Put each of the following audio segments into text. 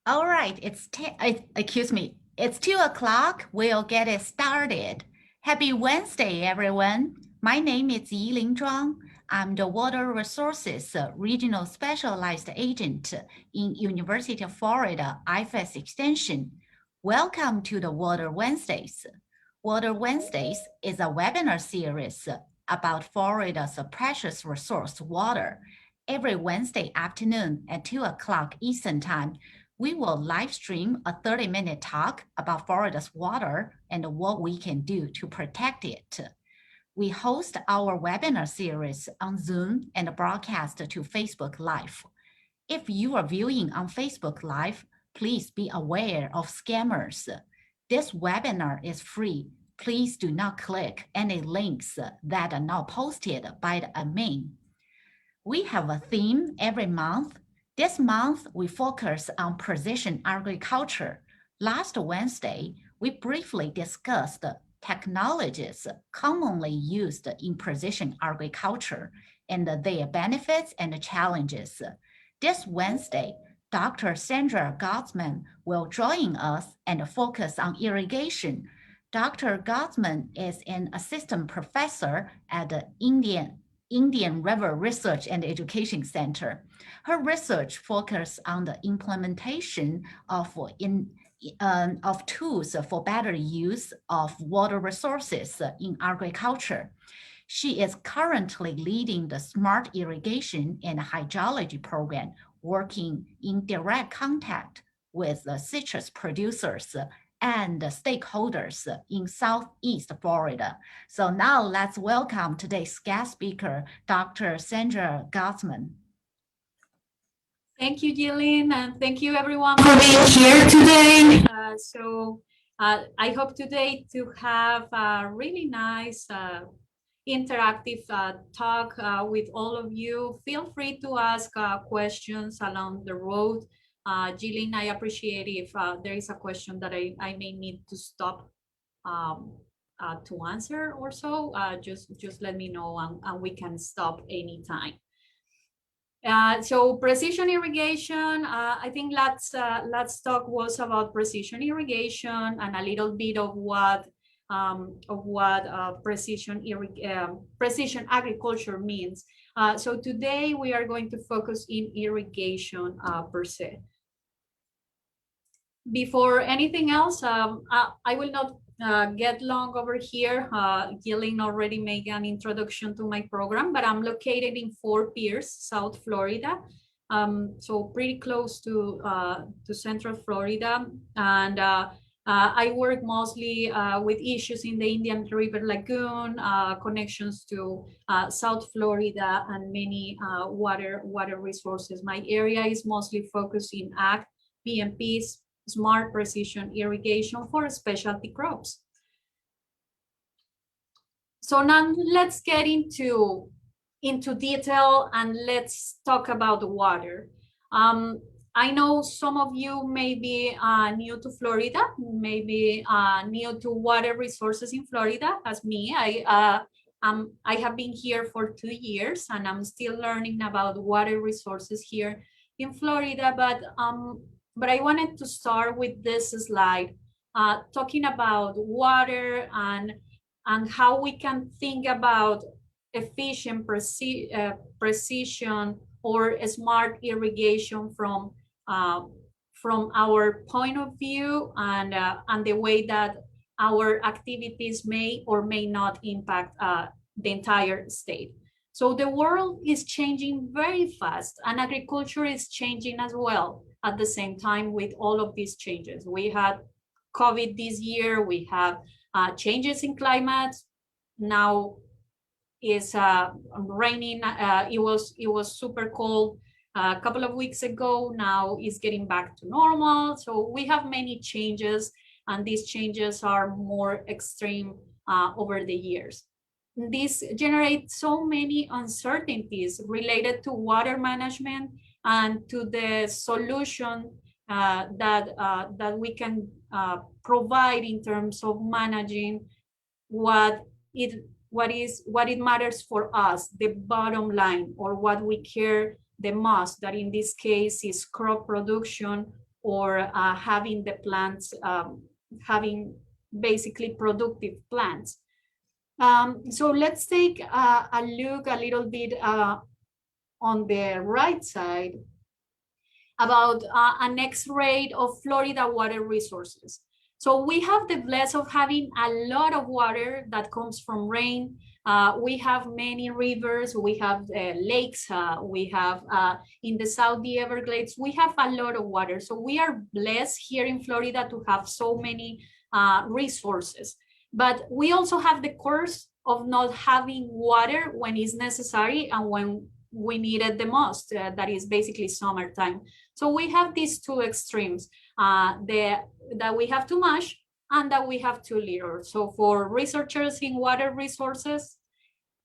All right, it's 2 o'clock. We'll get it started. Happy Wednesday, everyone. My name is Yiling Zhuang. I'm the Water Resources Regional Specialized Agent in University of Florida IFAS Extension. Welcome to the Water Wednesdays. Water Wednesdays is a webinar series about Florida's precious resource, water. Every Wednesday afternoon at 2 o'clock Eastern Time, we will live stream a 30-minute talk about Florida's water and what we can do to protect it. We host our webinar series on Zoom and broadcast to Facebook Live. If you are viewing on Facebook Live, please be aware of scammers. This webinar is free. Please do not click any links that are not posted by the admin. We have a theme every month. This month, we focus on precision agriculture. Last Wednesday, we briefly discussed technologies commonly used in precision agriculture and their benefits and challenges. This Wednesday, Dr. Sandra Gosman will join us and focus on irrigation. Dr. Gosman is an assistant professor at the Indian River Research and Education Center. Her research focuses on the implementation of tools for better use of water resources in agriculture. She is currently leading the Smart Irrigation and Hydrology program, working in direct contact with citrus producers and stakeholders in Southeast Florida. So now let's welcome today's guest speaker, Dr. Sandra Gosman. Thank you, Jillian, and thank you everyone for being here today. I hope today to have a really nice interactive talk with all of you. Feel free to ask questions along the road. Jillian, I appreciate if there is a question that I may need to stop to answer or so, just let me know and we can stop anytime. So precision irrigation, I think last talk was about precision irrigation and a little bit of what precision agriculture means. So today we are going to focus in irrigation per se. Before anything else, I will not get long over here. Gillian already made an introduction to my program, but I'm located in Fort Pierce, South Florida. So pretty close to Central Florida. And I work mostly with issues in the Indian River Lagoon, connections to South Florida and many water resources. My area is mostly focused in ag, PMPs, smart precision irrigation for specialty crops. So now let's get into detail and let's talk about the water. I know some of you may be new to Florida, maybe new to water resources in Florida, as me. I have been here for 2 years and I'm still learning about water resources here in Florida, but I wanted to start with this slide, talking about water and how we can think about efficient precision or smart irrigation from our point of view and the way that our activities may or may not impact the entire state. So the world is changing very fast and agriculture is changing as well at the same time with all of these changes. We had COVID this year, we have changes in climate. Now it's raining, it was super cold a couple of weeks ago, now it's getting back to normal. So we have many changes and these changes are more extreme over the years. This generates so many uncertainties related to water management and to the solution that we can provide in terms of managing what it matters for us, the bottom line, or what we care the most, that in this case is crop production or having the plants, having basically productive plants. So let's take a look a little bit on the right side about an X-ray of Florida water resources. So we have the bless of having a lot of water that comes from rain. We have many rivers, we have lakes, we have in the South the Everglades, we have a lot of water. So we are blessed here in Florida to have so many resources. But we also have the curse of not having water when it's necessary and when we need it the most, that is basically summertime. So we have these two extremes, that we have too much and that we have too little. So for researchers in water resources,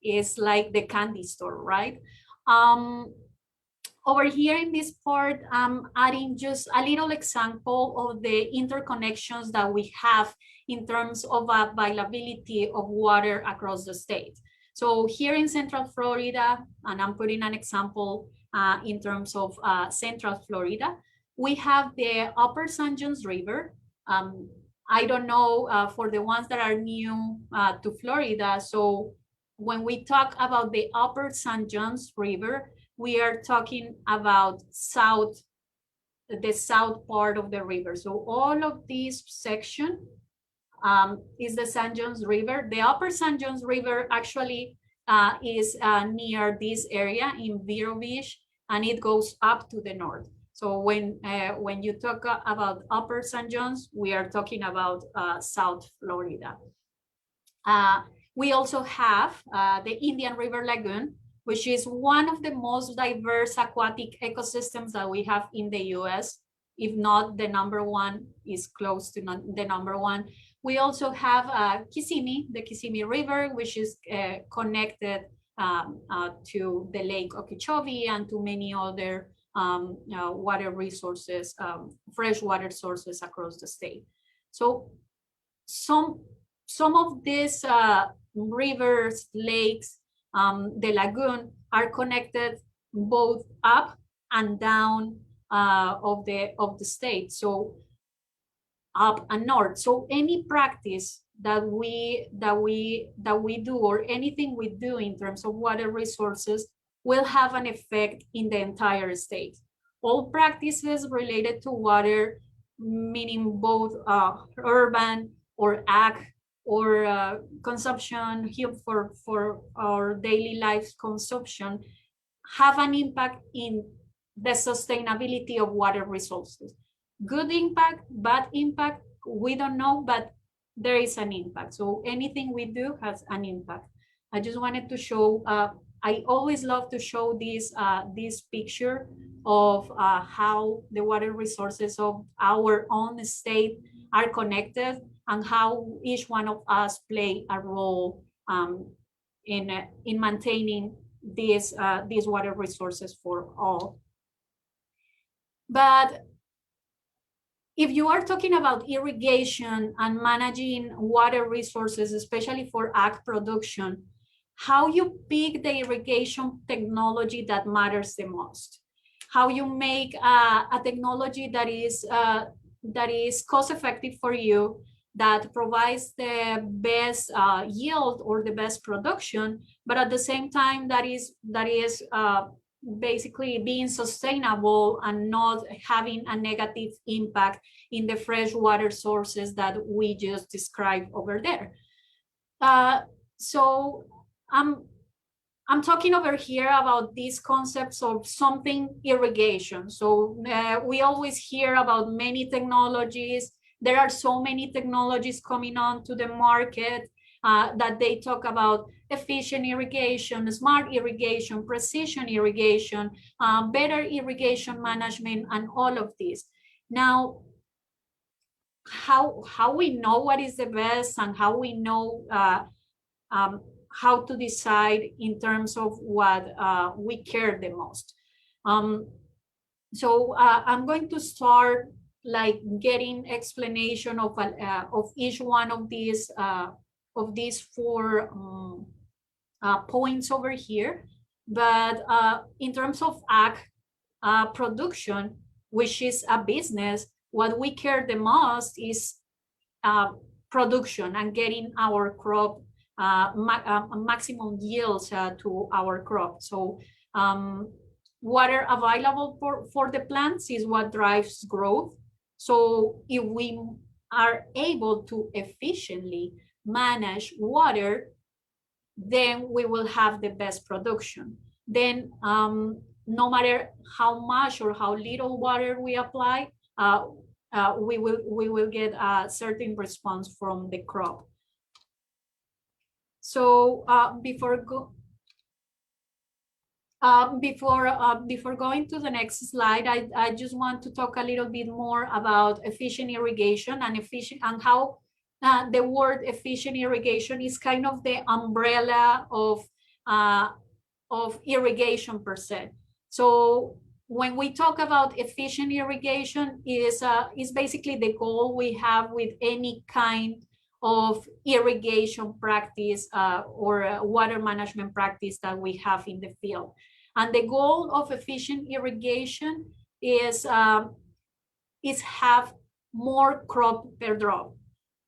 it's like the candy store, right? Over here in this part, I'm adding just a little example of the interconnections that we have in terms of availability of water across the state. So here in Central Florida, and I'm putting an example in terms of Central Florida, we have the Upper St. John's River. I don't know for the ones that are new to Florida. So when we talk about the Upper St. John's River, we are talking about the south part of the river. So all of this section is the St. John's River. The Upper St. John's River actually is near this area in Vero Beach, and it goes up to the north. So when you talk about Upper St. John's, we are talking about South Florida. We also have the Indian River Lagoon, which is one of the most diverse aquatic ecosystems that we have in the US. If not the number one, is close to the number one. We also have Kissimmee, the Kissimmee River, which is connected to the Lake Okeechobee and to many other water resources, freshwater sources across the state. So some of these rivers, lakes, the lagoon are connected both up and down of the state. So up and north. So any practice that we do, or anything we do in terms of water resources, will have an effect in the entire state. All practices related to water, meaning both urban or ag or consumption for our daily life consumption, have an impact in the sustainability of water resources. Good impact, bad impact, we don't know, but there is an impact. So anything we do has an impact. I just wanted to show, I always love to show this picture of how the water resources of our own state are connected, and how each one of us play a role in maintaining these water resources for all. But if you are talking about irrigation and managing water resources, especially for ag production, how you pick the irrigation technology that matters the most, how you make a technology that is cost effective for you, that provides the best yield or the best production, but at the same time that is basically being sustainable and not having a negative impact in the freshwater sources that we just described over there. So I'm talking over here about these concepts of something irrigation. So we always hear about many technologies. There are so many technologies coming on to the market that they talk about efficient irrigation, smart irrigation, precision irrigation, better irrigation management, and all of this. Now, how we know what is the best, and how we know how to decide in terms of what we care the most. So I'm going to start like getting explanation of each one of these four points over here. But in terms of ag production, which is a business, what we care the most is production and getting our crop maximum yields to our crop. So water available for the plants is what drives growth. So if we are able to efficiently manage water, then we will have the best production. Then no matter how much or how little water we apply, we will get a certain response from the crop. So before going to the next slide, I just want to talk a little bit more about efficient irrigation and how the word efficient irrigation is kind of the umbrella of irrigation per se. So when we talk about efficient irrigation, is basically the goal we have with any kind of irrigation practice or water management practice that we have in the field. And the goal of efficient irrigation is have more crop per drop.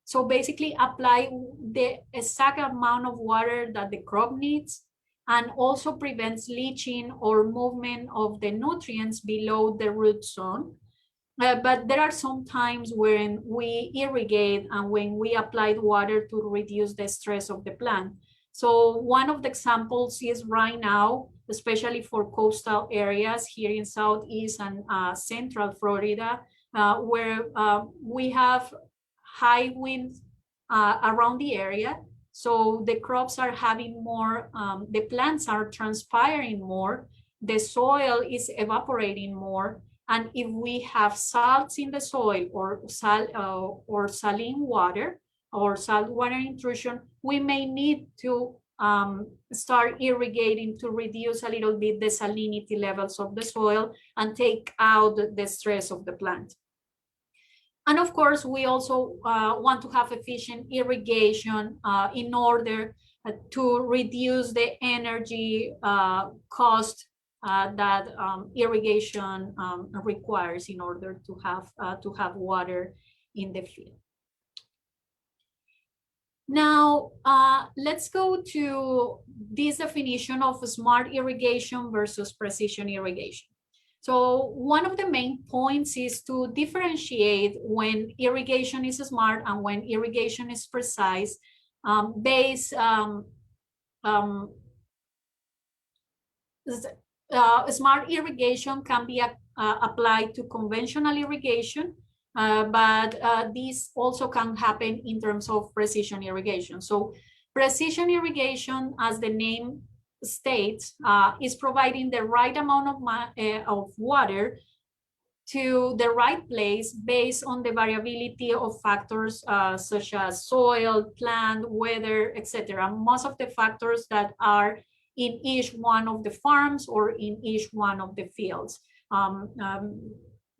So basically apply the exact amount of water that the crop needs, and also prevents leaching or movement of the nutrients below the root zone. But there are some times when we irrigate and when we apply water to reduce the stress of the plant. So one of the examples is right now, especially for coastal areas here in Southeast and Central Florida, where we have high winds around the area. So the crops are having more, the plants are transpiring more, the soil is evaporating more. And if we have salts in the soil or saline water or salt water intrusion, we may need to start irrigating to reduce a little bit the salinity levels of the soil and take out the stress of the plant. And of course, we also want to have efficient irrigation in order to reduce the energy cost that irrigation requires in order to have water in the field. Now, let's go to this definition of smart irrigation versus precision irrigation. So one of the main points is to differentiate when irrigation is smart and when irrigation is precise. Smart irrigation can be applied to conventional irrigation, but this also can happen in terms of precision irrigation. So precision irrigation, as the name states, is providing the right amount of water to the right place based on the variability of factors such as soil, plant, weather, etc. Most of the factors that are in each one of the farms or in each one of the fields.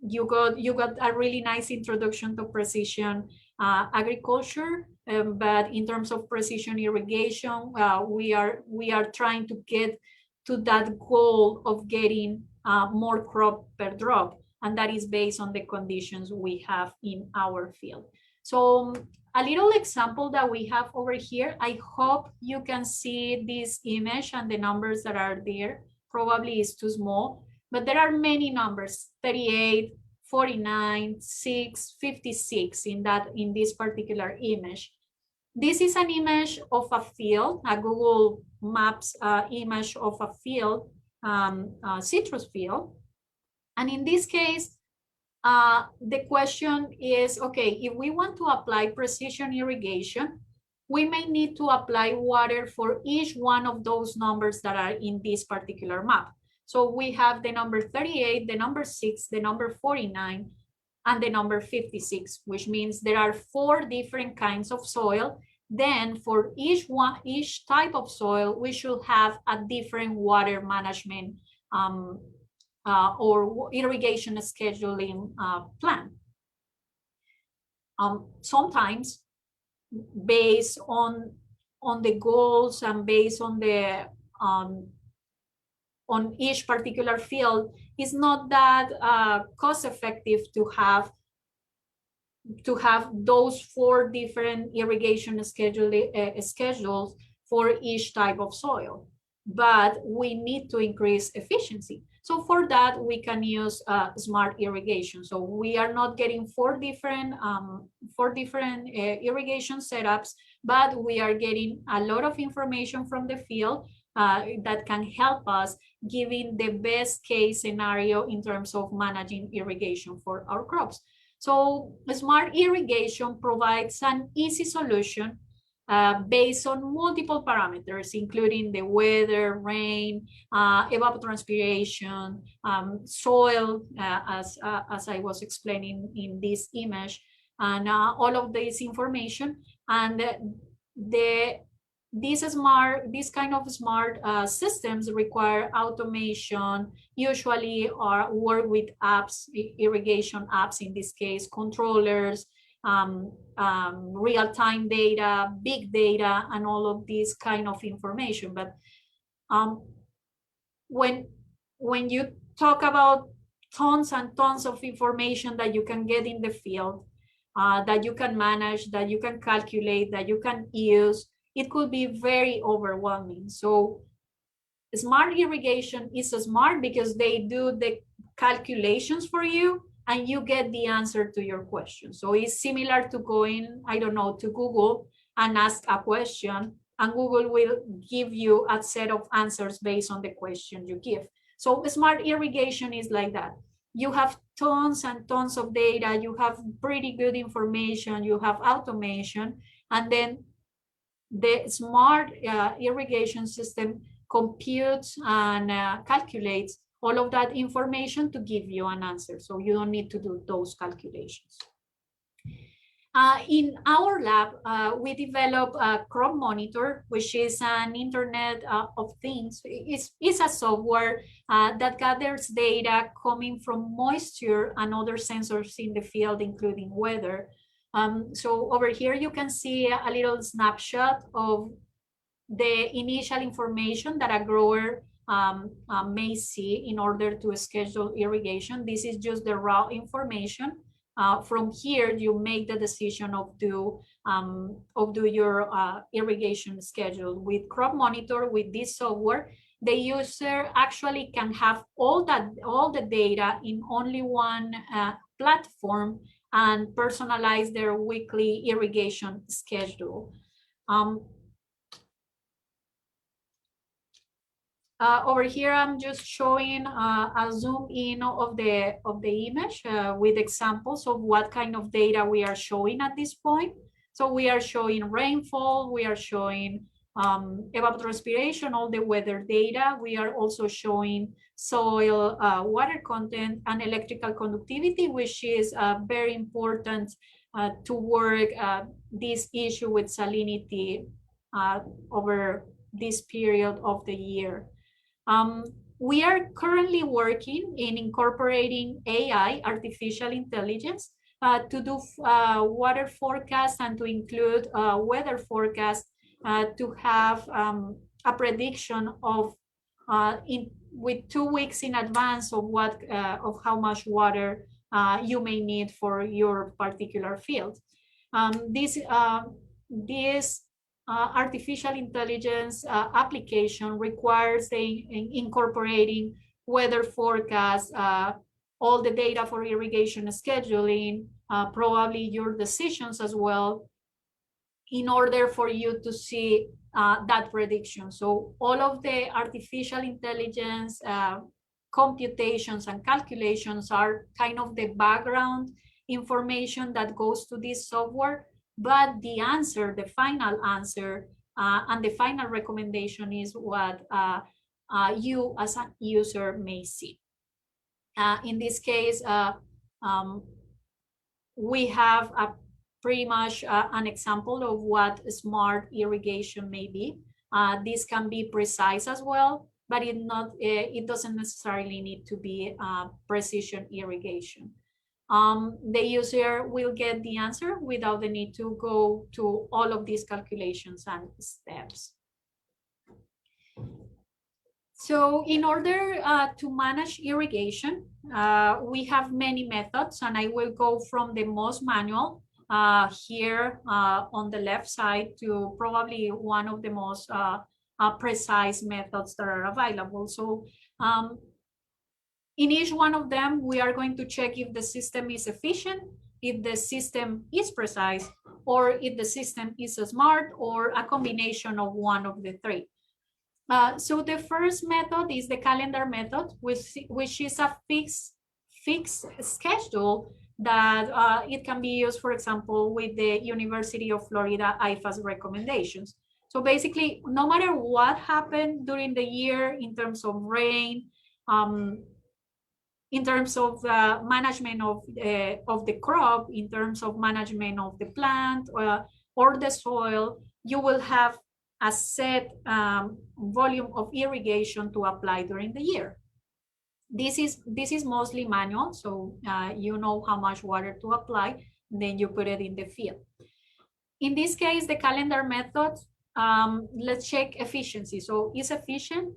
You got a really nice introduction to precision agriculture, but in terms of precision irrigation, we are trying to get to that goal of getting more crop per drop, and that is based on the conditions we have in our field. So a little example that we have over here, I hope you can see this image and the numbers that are there. Probably is too small, but there are many numbers: 38, 49, 6, 56 in this particular image. This is an image of a field, a Google Maps image of a field, citrus field. And in this case, the question is, okay, if we want to apply precision irrigation, we may need to apply water for each one of those numbers that are in this particular map. So we have the number 38, the number 6, the number 49, and the number 56, which means there are 4 different kinds of soil. Then for each type of soil, we should have a different water management or irrigation scheduling plan. Sometimes based on the goals and based on the on each particular field, it's not that cost effective to have to have those 4 different irrigation schedules for each type of soil, but we need to increase efficiency. So for that, we can use smart irrigation. So we are not getting 4 different irrigation setups, but we are getting a lot of information from the field that can help us giving the best case scenario in terms of managing irrigation for our crops. So smart irrigation provides an easy solution based on multiple parameters, including the weather, rain, evapotranspiration, soil, as I was explaining in this image, and all of this information. And these kind of smart systems require automation, usually or work with apps, irrigation apps, in this case, controllers, real-time data, big data, and all of this kind of information. But when you talk about tons and tons of information that you can get in the field, that you can manage, that you can calculate, that you can use, it could be very overwhelming. So smart irrigation is smart because they do the calculations for you and you get the answer to your question. So it's similar to going, I don't know, to Google and ask a question, and Google will give you a set of answers based on the question you give. So smart irrigation is like that. You have tons and tons of data, you have pretty good information, you have automation, and then the smart irrigation system computes and calculates all of that information to give you an answer. So you don't need to do those calculations. In our lab, we develop a crop monitor, which is an Internet of Things. It's a software that gathers data coming from moisture and other sensors in the field, including weather. So over here, you can see a little snapshot of the initial information that a grower may see in order to schedule irrigation. This is just the raw information. From here, you make the decision of do your irrigation schedule. With Crop Monitor, with this software, the user actually can have all the data in only one platform and personalize their weekly irrigation schedule. Over here, I'm just showing a zoom in of the image with examples of what kind of data we are showing at this point. So we are showing rainfall, we are showing evapotranspiration, all the weather data. We are also showing soil water content and electrical conductivity, which is very important to work this issue with salinity over this period of the year. We are currently working in incorporating AI, artificial intelligence, to do water forecasts and to include weather forecasts to have a prediction of with 2 weeks in advance of of how much water you may need for your particular field. This artificial intelligence application requires incorporating weather forecasts, all the data for irrigation scheduling, probably your decisions as well, in order for you to see that prediction. So all of the artificial intelligence computations and calculations are kind of the background information that goes to this software, but the answer, the final answer, and the final recommendation is what you as a user may see. In this case, we have pretty much an example of what smart irrigation may be. This can be precise as well, but it doesn't necessarily need to be precision irrigation. The user will get the answer without the need to go to all of these calculations and steps. So in order to manage irrigation, we have many methods, and I will go from the most manual here on the left side to probably one of the most precise methods that are available. So in each one of them, we are going to check if the system is efficient, if the system is precise, or if the system is smart, or a combination of one of the three. So the first method is the calendar method, which is a fixed schedule that it can be used, for example, with the University of Florida IFAS recommendations. So basically, no matter what happened during the year in terms of rain, in terms of management of the crop, in terms of management of the plant or the soil, you will have a set volume of irrigation to apply during the year. This is mostly manual, so you know how much water to apply, then you put it in the field. In this case, the calendar method, let's check efficiency. So is efficient?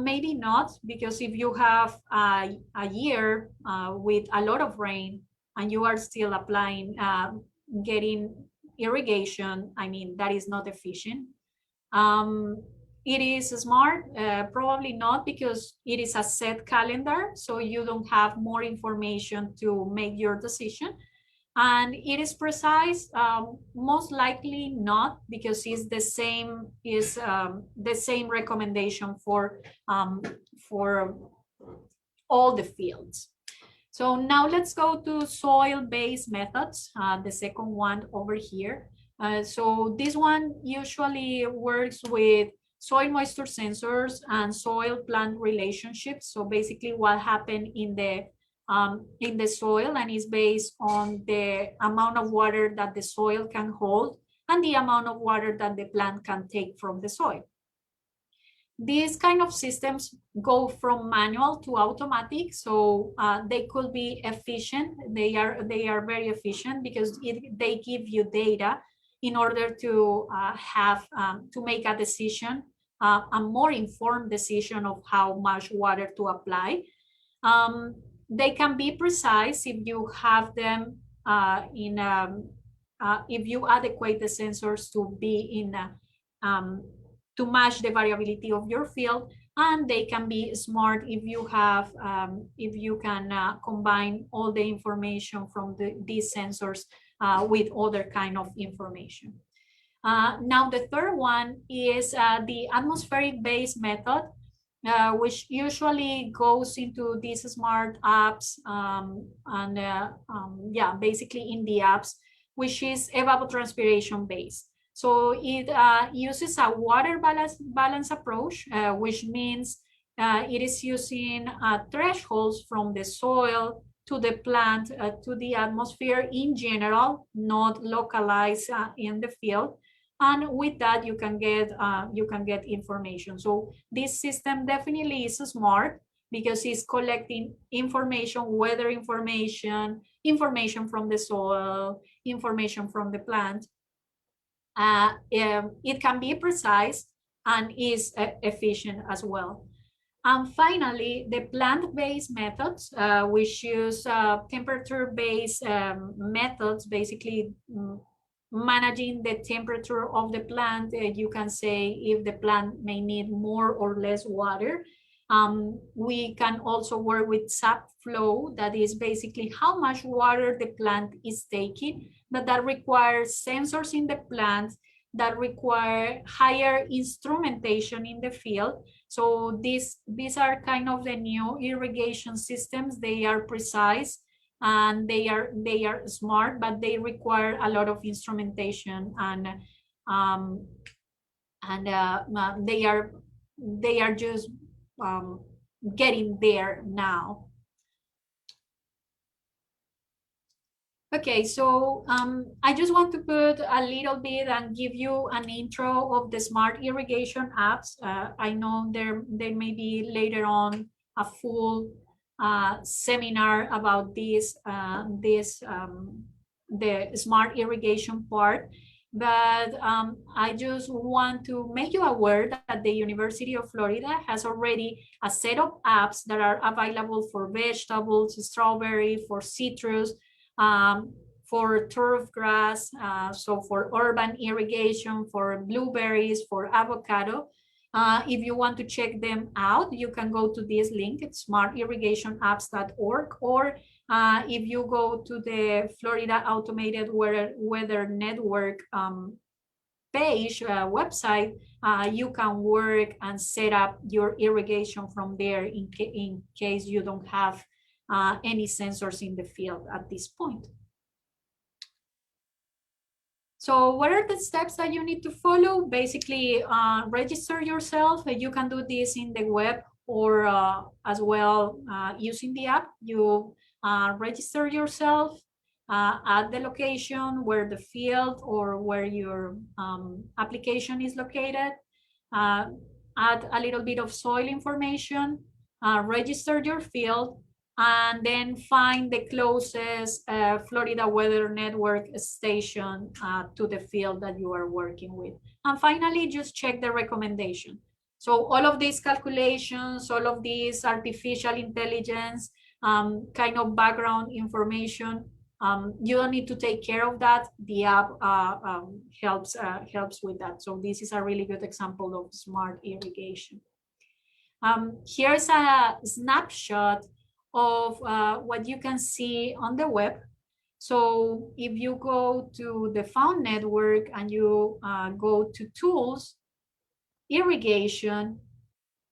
Maybe not, because if you have a year with a lot of rain and you are still applying, getting irrigation, I mean, that is not efficient. It is smart, probably not, because it is a set calendar, so you don't have more information to make your decision. And it is precise, most likely not, because it's the same recommendation for all the fields. So now let's go to soil-based methods, the second one over here. So this one usually works with soil moisture sensors and soil plant relationships. So basically what happened in the soil, and is based on the amount of water that the soil can hold and the amount of water that the plant can take from the soil. These kind of systems go from manual to automatic, so they could be efficient. They are very efficient because they give you data in order to have to make a decision, a more informed decision of how much water to apply. They can be precise if you have them if you adequate the sensors to be in to match the variability of your field, and they can be smart if you have if you can combine all the information from these sensors with other kind of information. Now the third one is the atmospheric based method, which usually goes into these smart apps and yeah, basically in the apps, which is evapotranspiration based. So it uses a water balance approach, which means it is using thresholds from the soil to the plant to the atmosphere in general, not localized in the field. And with that, you can get information. So this system definitely is smart because it's collecting information, weather information, information from the soil, information from the plant. It can be precise and is efficient as well. And finally, the plant-based methods, which use temperature-based methods, basically managing the temperature of the plant. You can say if the plant may need more or less water. We can also work with sap flow, that is basically how much water the plant is taking, that requires sensors in the plant, that require higher instrumentation in the field. So these are kind of the new irrigation systems. They are precise and they are smart, but they require a lot of instrumentation, and they are just getting there now. Okay, so I just want to put a little bit and give you an intro of the smart irrigation apps. I know there may be later on a full seminar about the smart irrigation part. but I just want to make you aware that the University of Florida has already a set of apps that are available for vegetables, strawberry, for citrus, for turf grass, so for urban irrigation, for blueberries, for avocado. If you want to check them out, you can go to this link, it's smartirrigationapps.org, or if you go to the Florida Automated Weather Network page, website, you can work and set up your irrigation from there in case you don't have any sensors in the field at this point. So what are the steps that you need to follow? Basically, register yourself. You can do this in the web or as well using the app. You register yourself at the location where the field or where your application is located. Add a little bit of soil information, register your field, and then find the closest Florida Weather Network station to the field that you are working with. And finally, just check the recommendation. So all of these calculations, all of these artificial intelligence, kind of background information, you don't need to take care of that. The app helps with that. So this is a really good example of smart irrigation. Here's a snapshot of what you can see on the web. So if you go to the Found Network and you go to Tools, Irrigation,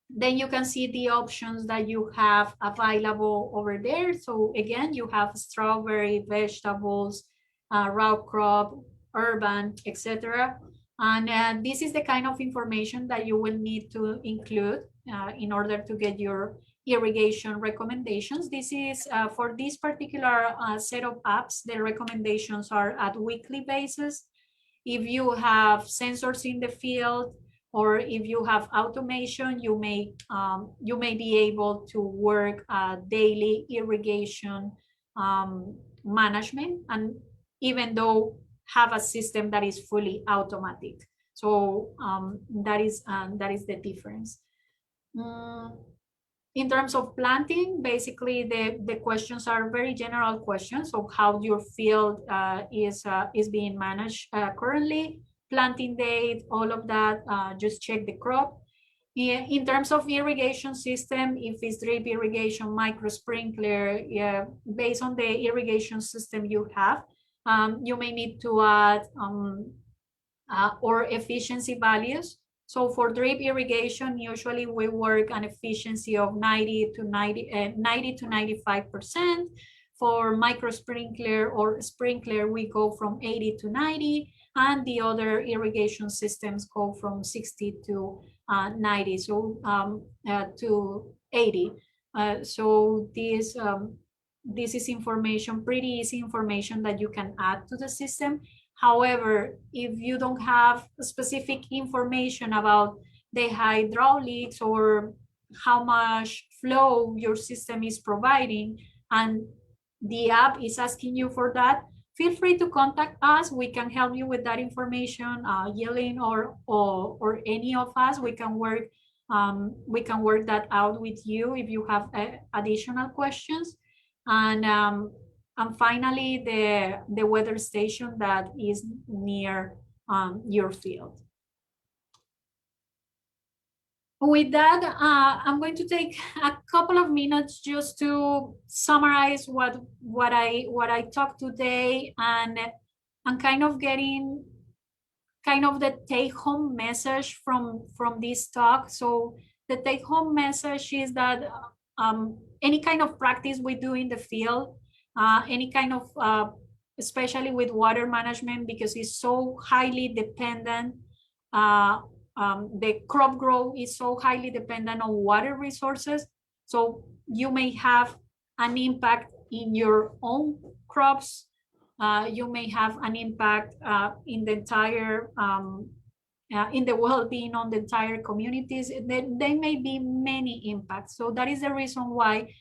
then you can see the options that you have available over there. So again, you have strawberry, vegetables, row crop, urban, etc. And this is the kind of information that you will need to include in order to get your irrigation recommendations. This is for this particular set of apps, the recommendations are at weekly basis. If you have sensors in the field, or if you have automation, you may be able to work daily irrigation management, and even though have a system that is fully automatic. So that is the difference. In terms of planting, basically the questions are very general questions of how your field is being managed currently, planting date, all of that, just check the crop. In terms of irrigation system, if it's drip irrigation, micro sprinkler, based on the irrigation system you have, you may need to add or efficiency values. So for drip irrigation, usually we work an efficiency of 90 to 95%. For micro sprinkler or sprinkler, we go from 80 to 90, and the other irrigation systems go from 60 to 90, so to 80. So this is information, pretty easy information that you can add to the system. However, if you don't have specific information about the hydraulics or how much flow your system is providing, and the app is asking you for that, feel free to contact us. We can help you with that information. Yelling or any of us, we can work that out with you if you have additional questions. And finally, the weather station that is near your field. With that, I'm going to take a couple of minutes just to summarize what I talked today, and kind of getting kind of the take-home message from this talk. So the take-home message is that any kind of practice we do in the field, any kind of, especially with water management, because it's so highly dependent, the crop growth is so highly dependent on water resources. So you may have an impact in your own crops. You may have an impact in the entire, in the well-being on the entire communities. There may be many impacts. So that is the reason why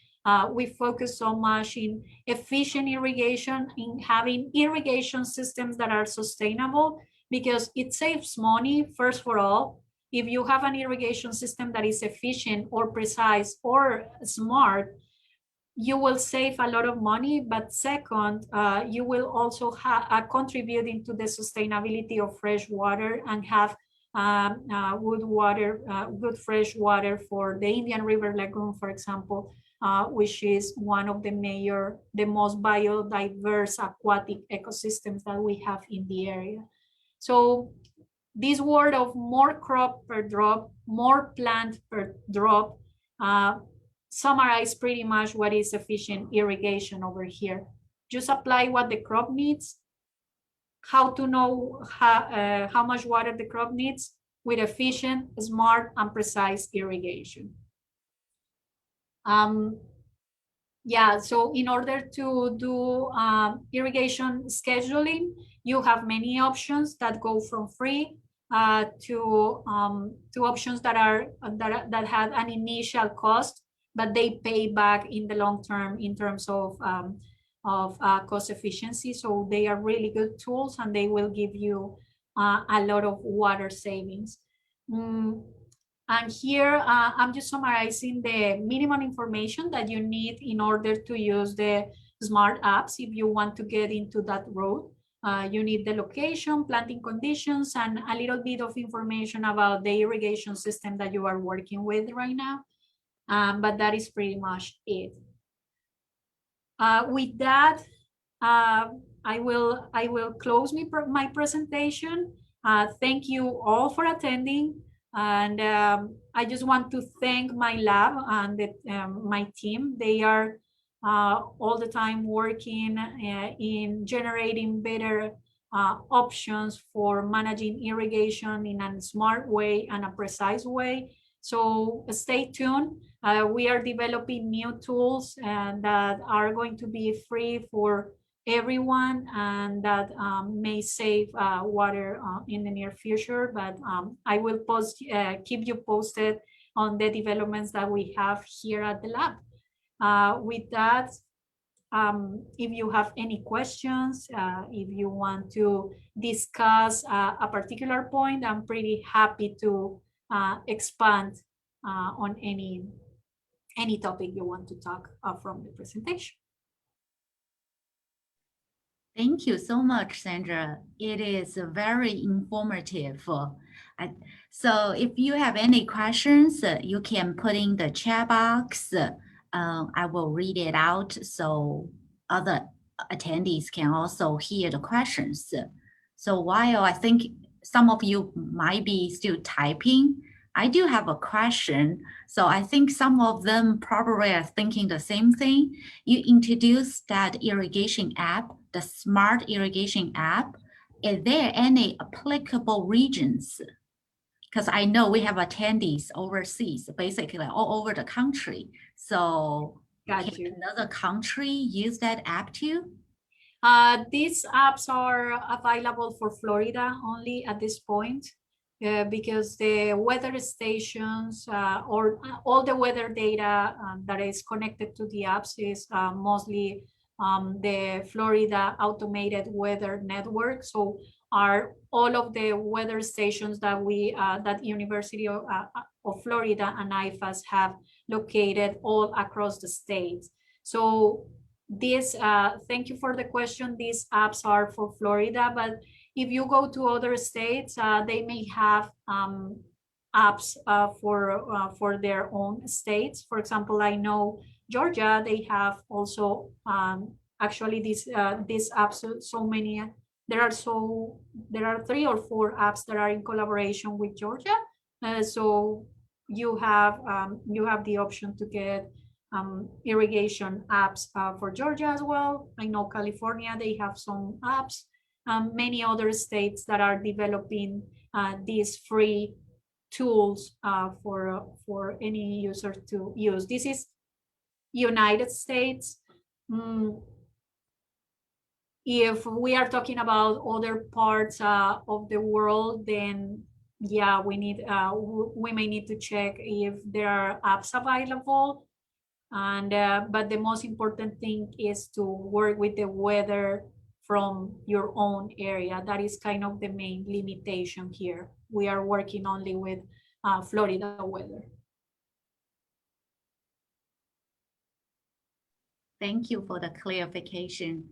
we focus so much in efficient irrigation, in having irrigation systems that are sustainable, because it saves money, first for all. If you have an irrigation system that is efficient or precise or smart, you will save a lot of money. But second, you will also contribute into the sustainability of fresh water and have good fresh water for the Indian River Lagoon, for example, which is one of the most biodiverse aquatic ecosystems that we have in the area. So this word of more crop per drop, more plant per drop, summarize pretty much what is efficient irrigation over here. Just apply what the crop needs, how to know how much water the crop needs with efficient, smart, and precise irrigation. Yeah, so in order to do irrigation scheduling, you have many options that go from free to options that have an initial cost, but they pay back in the long term in terms of cost efficiency. So they are really good tools, and they will give you a lot of water savings. And here I'm just summarizing the minimum information that you need in order to use the smart apps. If you want to get into that road, you need the location, planting conditions, and a little bit of information about the irrigation system that you are working with right now. But that is pretty much it. With that, I will close my presentation. Thank you all for attending. And I just want to thank my lab and my team. They are all the time working in generating better options for managing irrigation in a smart way and a precise way. So stay tuned. We are developing new tools that are going to be free for everyone, and that may save water in the near future. But I will keep you posted on the developments that we have here at the lab. With that, if you have any questions, if you want to discuss a particular point, I'm pretty happy to expand on any topic you want to talk from the presentation. Thank you so much, Sandra. It is very informative. So if you have any questions, you can put in the chat box. I will read it out so other attendees can also hear the questions. So while I think some of you might be still typing, I do have a question. So I think some of them probably are thinking the same thing. You introduced that irrigation app, the smart irrigation app. Is there any applicable regions? Because I know we have attendees overseas, basically all over the country. So can another country use that app too? These apps are available for Florida only at this point. Because the weather stations or all the weather data that is connected to the apps is mostly the Florida Automated Weather Network. So are all of the weather stations that that University of Florida and IFAS have located all across the states. So this, thank you for the question. These apps are for Florida, but if you go to other states, they may have apps for their own states. For example, I know Georgia, they have also actually these apps. So many. There are 3 or 4 apps that are in collaboration with Georgia. So you have the option to get irrigation apps for Georgia as well. I know California, they have some apps. Many other states that are developing these free tools for any user to use. This is United States. If we are talking about other parts of the world, then yeah, we may need to check if there are apps available. And but the most important thing is to work with the weather from your own area. That is kind of the main limitation here. We are working only with Florida weather. Thank you for the clarification.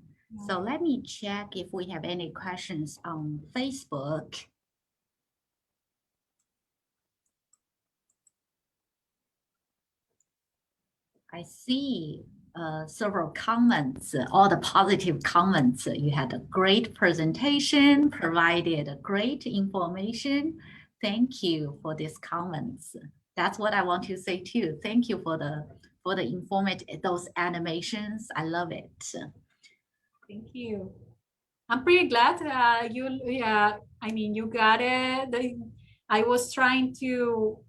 So let me check if we have any questions on Facebook. I see several comments, all the positive comments. You had a great presentation, provided great information. Thank you for these comments. That's what I want to say too. Thank you for the informative, those animations. I love it. Thank you. I'm pretty glad I mean, you got it. I was trying to,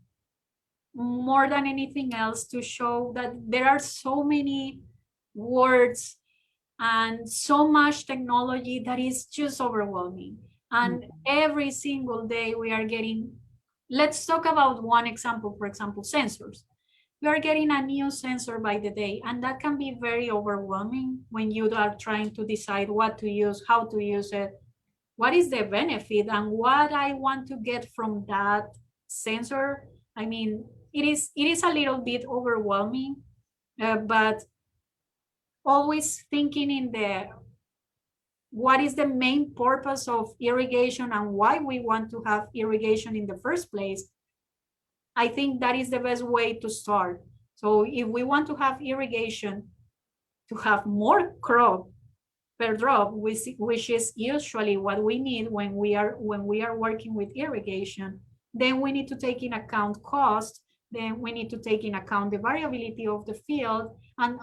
more than anything else, to show that there are so many words and so much technology that is just overwhelming. And every single day we are getting, let's talk about one example, for example, sensors. You are getting a new sensor by the day, and that can be very overwhelming when you are trying to decide what to use, how to use it, what is the benefit, and what I want to get from that sensor. I mean, it is a little bit overwhelming, but always thinking in the what is the main purpose of irrigation and why we want to have irrigation in the first place. I think that is the best way to start. So if we want to have irrigation to have more crop per drop, which is usually what we need when we are working with irrigation, then we need to take in account cost, then we need to take in account the variability of the field and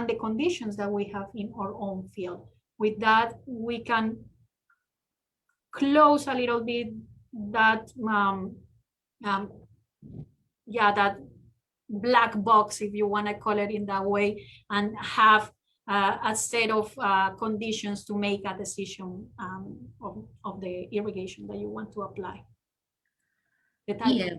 the conditions that we have in our own field. With that, we can close a little bit that that black box, if you want to call it in that way, and have a set of conditions to make a decision of the irrigation that you want to apply. Yeah,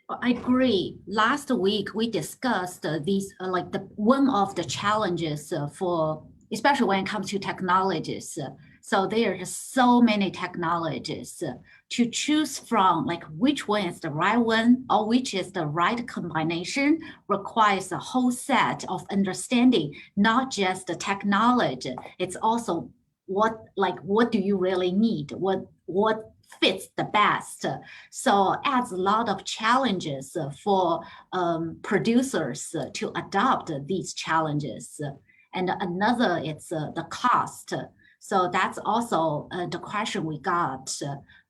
I agree. Last week we discussed these like one of the challenges for, especially when it comes to technologies. So there are so many technologies to choose from, like which one is the right one or which is the right combination requires a whole set of understanding, not just the technology. It's also what do you really need? What fits the best? So adds a lot of challenges for producers to adopt these challenges. And another, it's the cost. So that's also the question we got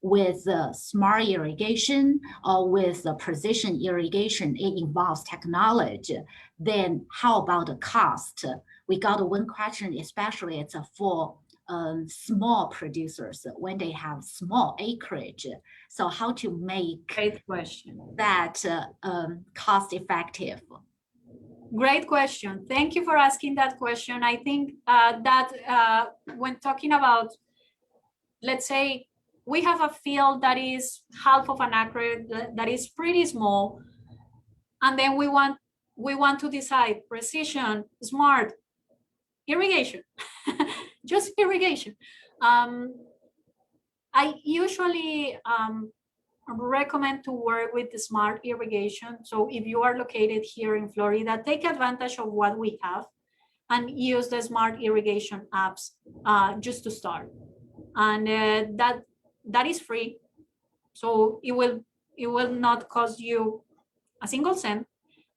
with smart irrigation or with precision irrigation. It involves technology. Then how about the cost? We got one question, especially it's for small producers when they have small acreage. So how to make Great question. that cost effective? Great question. Thank you for asking that question. I think that when talking about, let's say, we have a field that is half of an acre, that is pretty small, and then we want to decide precision, smart, irrigation, just irrigation. I usually recommend to work with the smart irrigation. So if you are located here in Florida, take advantage of what we have and use the smart irrigation apps just to start. And that is free. So it will not cost you a single cent,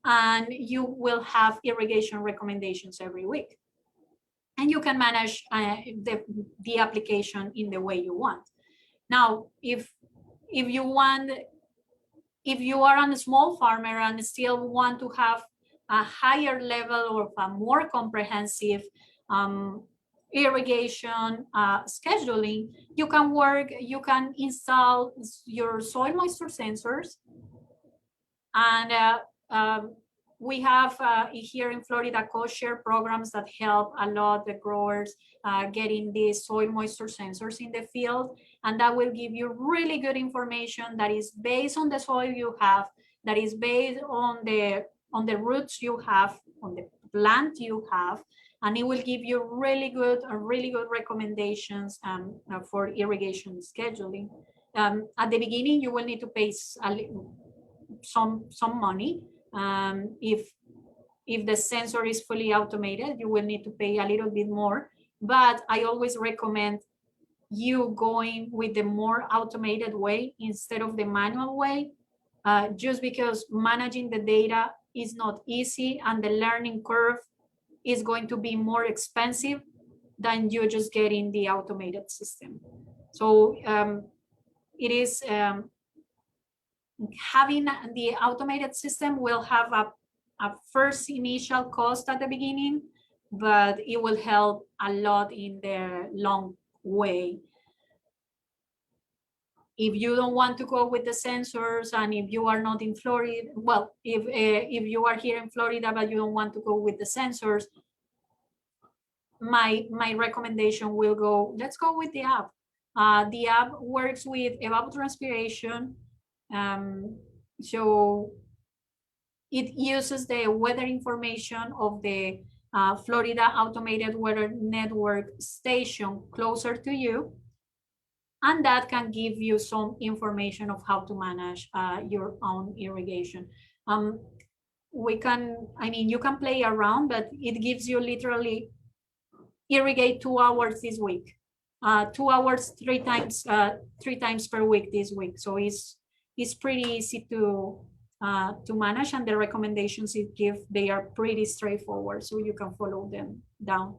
and you will have irrigation recommendations every week. And you can manage the application in the way you want. Now, if you are a small farmer and still want to have a higher level of a more comprehensive irrigation scheduling, you can install your soil moisture sensors. And we have here in Florida co-share programs that help a lot the growers getting these soil moisture sensors in the field, and that will give you really good information that is based on the soil you have, that is based on the roots you have, on the plant you have, and it will give you really good recommendations for irrigation scheduling. At the beginning, you will need to pay some money. If the sensor is fully automated, you will need to pay a little bit more, but I always recommend you going with the more automated way instead of the manual way, just because managing the data is not easy and the learning curve is going to be more expensive than you just getting the automated system. So it is having the automated system will have a first initial cost at the beginning, but it will help a lot in the long way. If you don't want to go with the sensors, and if you are not in Florida, well, if you are here in Florida but you don't want to go with the sensors, my recommendation will go, let's go with the app. The app works with evapotranspiration, so it uses the weather information of the Florida Automated Weather Network station closer to you, and that can give you some information of how to manage your own irrigation. You can play around, but it gives you literally irrigate 2 hours this week, 2 hours three times per week this week. So it's pretty easy to manage, and the recommendations it gives, they are pretty straightforward, so you can follow them down.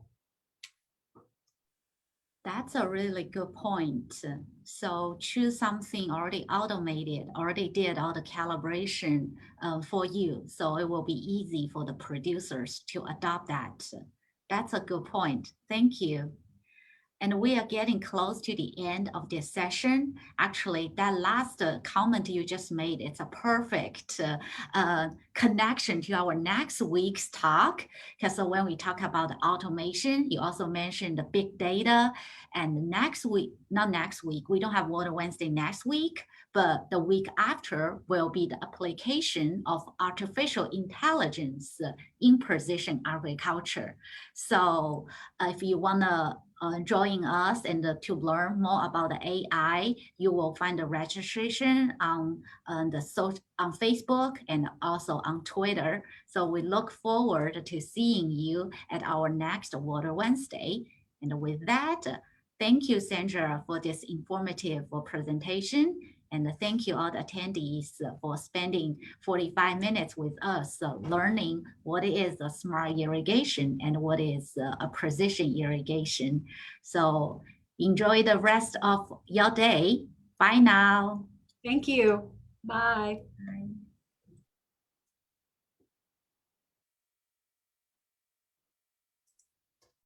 That's a really good point. So choose something already automated, already did all the calibration for you. So it will be easy for the producers to adopt that. That's a good point. Thank you. And we are getting close to the end of this session. Actually, that last comment you just made, it's a perfect connection to our next week's talk. Because when we talk about automation, you also mentioned the big data. And next week, not next week, we don't have Water Wednesday next week, but the week after will be the application of artificial intelligence in precision agriculture. So if you want to join us and to learn more about the AI, you will find the registration on Facebook and also on Twitter. So we look forward to seeing you at our next Water Wednesday. And with that, thank you, Sandra, for this informative presentation. And thank you all the attendees for spending 45 minutes with us learning what is a smart irrigation and what is a precision irrigation. So enjoy the rest of your day. Bye now. Thank you. Bye. Bye.